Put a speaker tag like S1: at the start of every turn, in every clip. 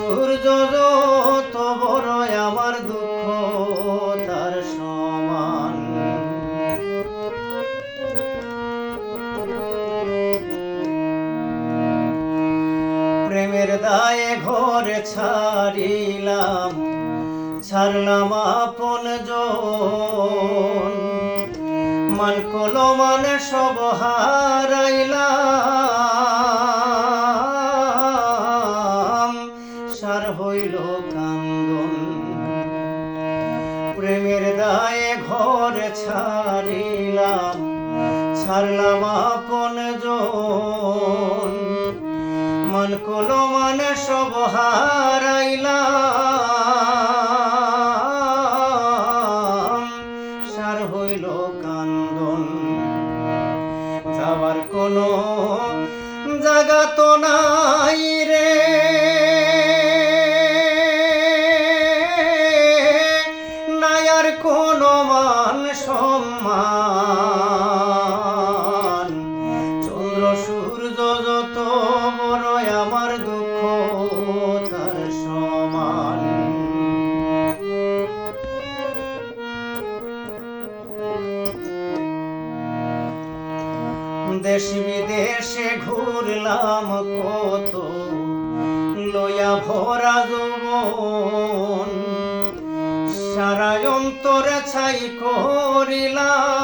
S1: সূর্য যত বড় আমার দুঃখ তার সমান। প্রেমের দায়ে ঘর ছাড়িলাম, ছাড়লাম আপনজন, মান কলমান সব হারাইলাম, সার হইল কান্দন। প্রেমের দায়ে ঘর ছাড়িলাম, ছাড়লাম আপনজন, মান কলমান সব হারাইলাম, সার হইল কান্দন। যাবার কোনো জায়গা তো নাই রে, নাই আর কোনো মান সম্মান। চন্দ্র সূর্য যত বড় আমার দুঃখ তার সমান। দেশ বিদেশে ঘুরলাম কত, লইয়া ভরা যৌবন, সারা অন্তরে ছাই করিলাম,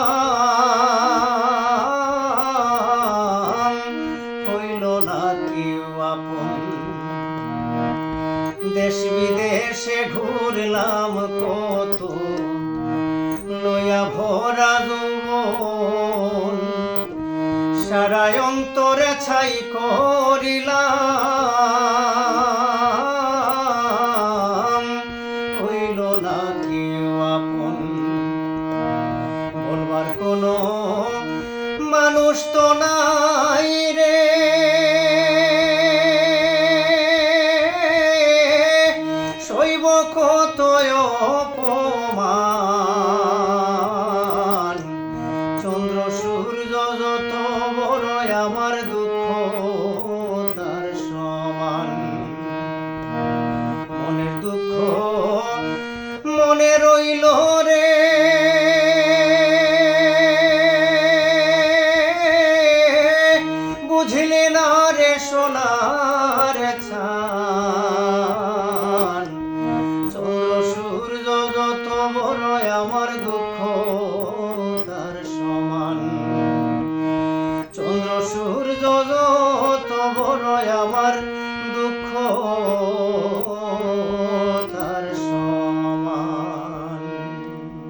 S1: হইল না কেউ আপন। দেশ বিদেশে ঘুরলাম কত, লইয়া ভরা যৌবন, সারা অন্তরে ছাই করিলাম, হইল না কেউ আপন। বলবার কোনো মানুষ তো নাই রে, সইব কত অপমান। চন্দ্র সূর্য যত বড় আমার দুঃখ তার সমান। মনের দুঃখ মনে রইল রে, বুঝলে না রে সোনার ছান। চন্দ্র সূর্য যত বড় আমার দুঃখ